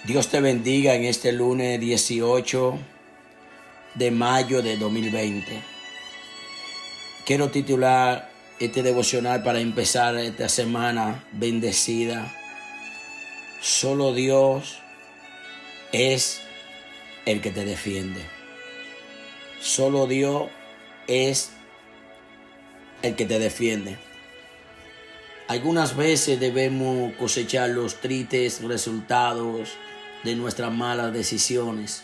Dios te bendiga en este lunes 18 de mayo de 2020. Quiero titular este devocional para empezar esta semana bendecida. Solo Dios es el que te defiende. Solo Dios es el que te defiende. Algunas veces debemos cosechar los tristes resultados de nuestras malas decisiones,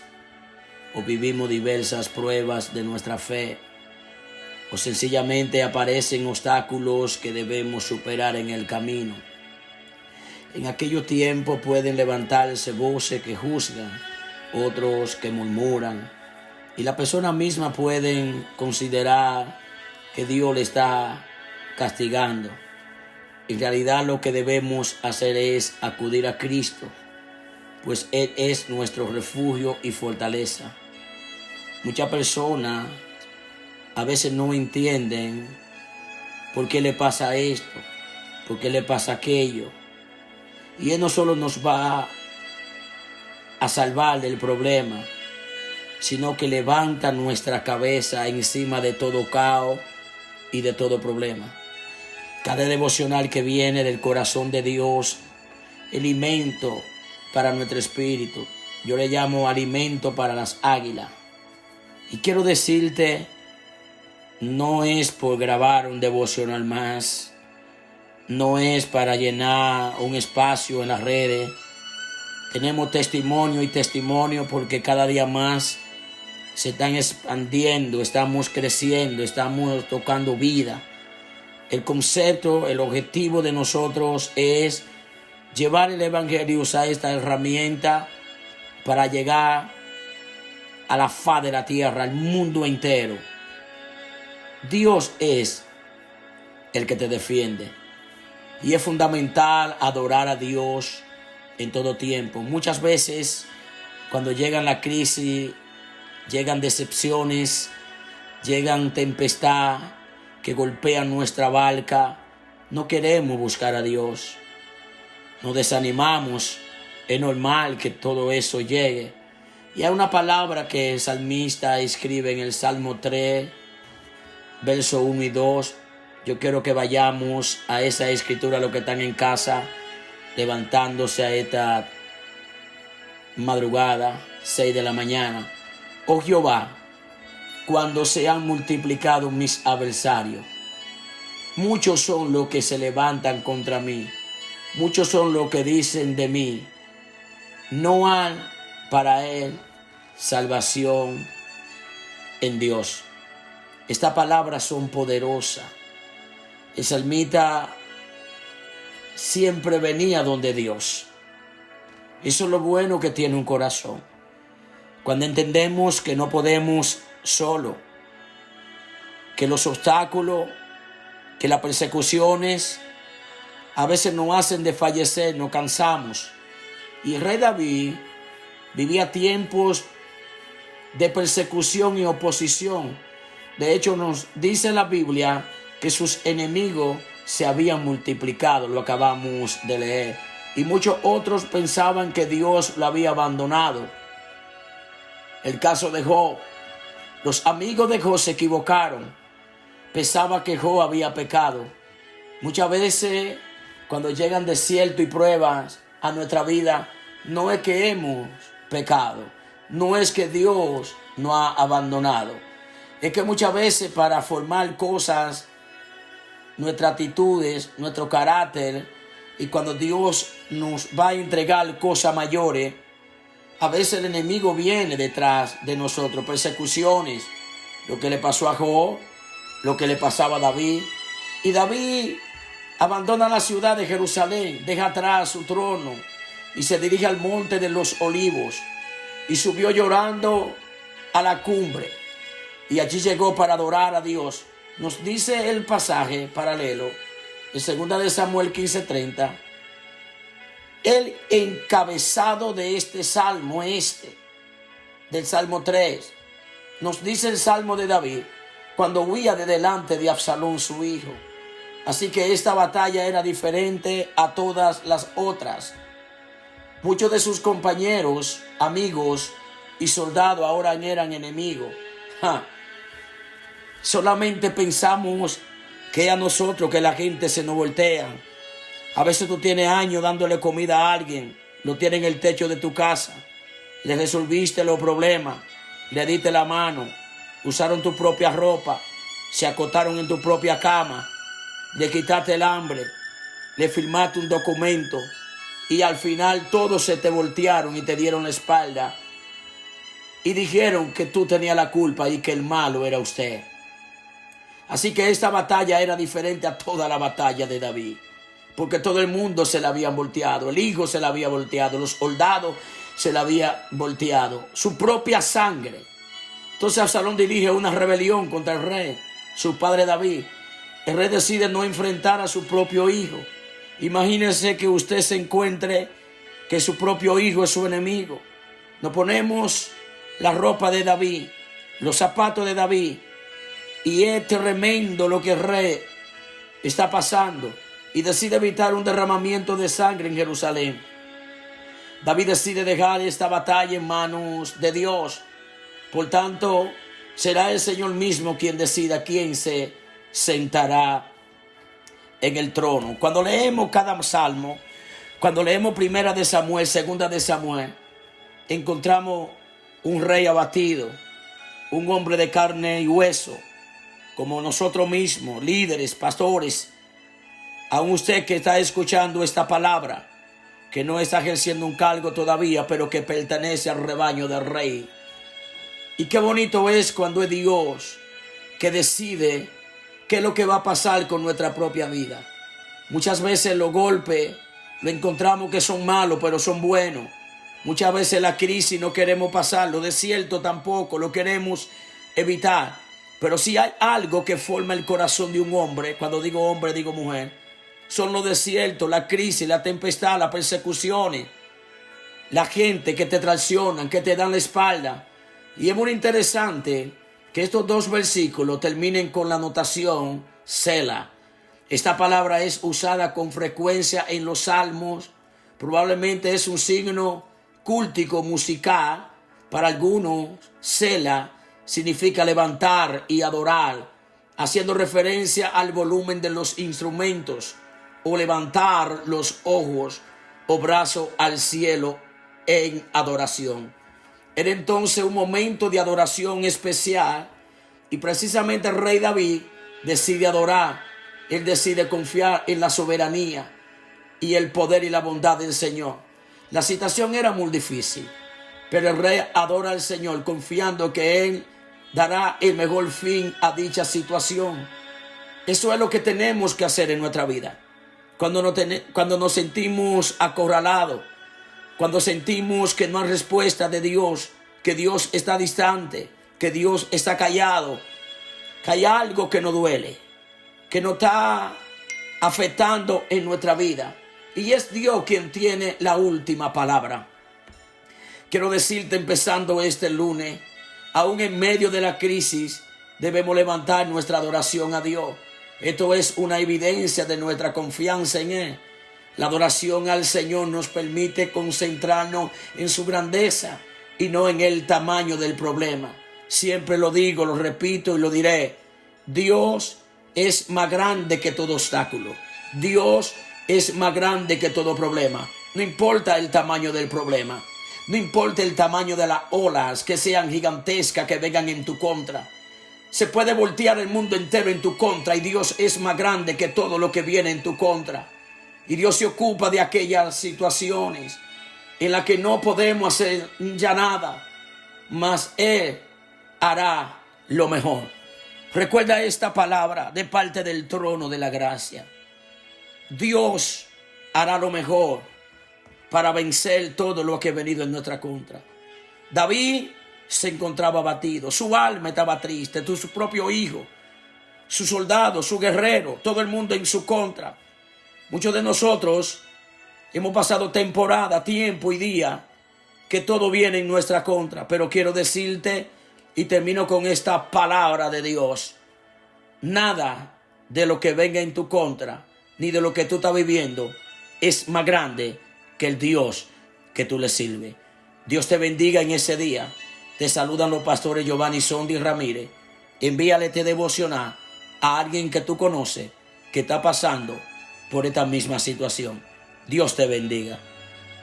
o vivimos diversas pruebas de nuestra fe, o sencillamente aparecen obstáculos que debemos superar en el camino. En aquellos tiempos pueden levantarse voces que juzgan, otros que murmuran, y la persona misma pueden considerar que Dios le está castigando. En realidad lo que debemos hacer es acudir a Cristo, pues Él es nuestro refugio y fortaleza. Muchas personas a veces no entienden por qué le pasa esto, por qué le pasa aquello. Y Él no solo nos va a salvar del problema, sino que levanta nuestra cabeza encima de todo caos y de todo problema. Cada devocional que viene del corazón de Dios, alimento para nuestro espíritu. Yo le llamo alimento para las águilas. Y quiero decirte, no es por grabar un devocional más, no es para llenar un espacio en las redes. Tenemos testimonio y testimonio porque cada día más se están expandiendo, estamos creciendo, estamos tocando vida. El concepto, el objetivo de nosotros es llevar el evangelio, usar esta herramienta para llegar a la faz de la tierra, al mundo entero. Dios es el que te defiende. Y es fundamental adorar a Dios en todo tiempo. Muchas veces, cuando llegan la crisis, llegan decepciones, llegan tempestad que golpean nuestra barca, no queremos buscar a Dios. Nos desanimamos. Es normal que todo eso llegue. Y hay una palabra que el salmista escribe en el Salmo 3, verso 1 y 2. Yo quiero que vayamos a esa escritura, los que están en casa, levantándose a esta madrugada, 6 de la mañana. Oh Jehová, cuando se han multiplicado mis adversarios, muchos son los que se levantan contra mí, muchos son los que dicen de mí, no hay para él salvación en Dios. Estas palabras son poderosas. El salmista siempre venía donde Dios. Eso es lo bueno que tiene un corazón. Cuando entendemos que no podemos solo, que los obstáculos, que las persecuciones a veces nos hacen desfallecer, nos cansamos. Y el rey David vivía tiempos de persecución y oposición. De hecho, nos dice la Biblia que sus enemigos se habían multiplicado, lo acabamos de leer. Y muchos otros pensaban que Dios lo había abandonado. El caso de Job. Los amigos de Job se equivocaron. Pensaban que Job había pecado. Muchas veces, cuando llegan desiertos y pruebas a nuestra vida, no es que hemos pecado, no es que Dios nos ha abandonado. Es que muchas veces para formar cosas, nuestras actitudes, nuestro carácter, y cuando Dios nos va a entregar cosas mayores, a veces el enemigo viene detrás de nosotros, persecuciones, lo que le pasó a Job, lo que le pasaba a David. Y David abandona la ciudad de Jerusalén, deja atrás su trono y se dirige al monte de los olivos y subió llorando a la cumbre. Y allí llegó para adorar a Dios. Nos dice el pasaje paralelo, en 2 de Samuel 15:30, el encabezado de este salmo, del Salmo 3, nos dice el Salmo de David, cuando huía de delante de Absalón su hijo. Así que esta batalla era diferente a todas las otras. Muchos de sus compañeros, amigos y soldados ahora eran enemigos. ¡Ja! Solamente pensamos que a nosotros, que la gente se nos voltea. A veces tú tienes años dándole comida a alguien, lo tienes en el techo de tu casa, le resolviste los problemas, le diste la mano, usaron tu propia ropa, se acostaron en tu propia cama, le quitaste el hambre, le firmaste un documento y al final todos se te voltearon y te dieron la espalda y dijeron que tú tenías la culpa y que el malo era usted. Así que esta batalla era diferente a toda la batalla de David, porque todo el mundo se la habían volteado, el hijo se la había volteado, los soldados se la había volteado, su propia sangre. Entonces Absalón dirige una rebelión contra el rey, su padre David. El rey decide no enfrentar a su propio hijo. Imagínense que usted se encuentre que su propio hijo es su enemigo. Nos ponemos la ropa de David, los zapatos de David, y es tremendo lo que el rey está pasando y decide evitar un derramamiento de sangre en Jerusalén. David decide dejar esta batalla en manos de Dios. Por tanto, será el Señor mismo quien decida quién se sentará en el trono. Cuando leemos cada salmo, cuando leemos primera de Samuel, segunda de Samuel, encontramos un rey abatido, un hombre de carne y hueso, como nosotros mismos, líderes, pastores. Aún usted que está escuchando esta palabra, que no está ejerciendo un cargo todavía, pero que pertenece al rebaño del rey. Y qué bonito es cuando es Dios que decide qué es lo que va a pasar con nuestra propia vida. Muchas veces los golpes lo encontramos que son malos, pero son buenos. Muchas veces la crisis no queremos pasar, los desiertos tampoco, lo queremos evitar. Pero si hay algo que forma el corazón de un hombre, cuando digo hombre digo mujer, son los desiertos, la crisis, la tempestad, las persecuciones, la gente que te traicionan, que te dan la espalda. Y es muy interesante que estos dos versículos terminen con la notación Selah. Esta palabra es usada con frecuencia en los salmos. Probablemente es un signo cultico musical. Para algunos, Selah significa levantar y adorar, haciendo referencia al volumen de los instrumentos, o levantar los ojos o brazos al cielo en adoración. Era entonces un momento de adoración especial y precisamente el rey David decide adorar. Él decide confiar en la soberanía y el poder y la bondad del Señor. La situación era muy difícil, pero el rey adora al Señor confiando que Él dará el mejor fin a dicha situación. Eso es lo que tenemos que hacer en nuestra vida. Cuando nos sentimos acorralados, cuando sentimos que no hay respuesta de Dios, que Dios está distante, que Dios está callado, que hay algo que nos duele, que nos está afectando en nuestra vida. Y es Dios quien tiene la última palabra. Quiero decirte, empezando este lunes, aún en medio de la crisis, debemos levantar nuestra adoración a Dios. Esto es una evidencia de nuestra confianza en Él. La adoración al Señor nos permite concentrarnos en su grandeza y no en el tamaño del problema. Siempre lo digo, lo repito y lo diré. Dios es más grande que todo obstáculo. Dios es más grande que todo problema. No importa el tamaño del problema. No importa el tamaño de las olas que sean gigantescas que vengan en tu contra. Se puede voltear el mundo entero en tu contra y Dios es más grande que todo lo que viene en tu contra. Y Dios se ocupa de aquellas situaciones en las que no podemos hacer ya nada, mas Él hará lo mejor. Recuerda esta palabra de parte del trono de la gracia. Dios hará lo mejor para vencer todo lo que ha venido en nuestra contra. David se encontraba abatido, su alma estaba triste, su propio hijo, su soldado, su guerrero, todo el mundo en su contra. Muchos de nosotros hemos pasado temporada, tiempo y día que todo viene en nuestra contra, pero quiero decirte y termino con esta palabra de Dios: nada de lo que venga en tu contra ni de lo que tú estás viviendo es más grande que el Dios que tú le sirves. Dios te bendiga en ese día. Te saludan los pastores Giovanni Sondi Ramírez. Envíale este devocional a alguien que tú conoces que está pasando por esta misma situación. Dios te bendiga.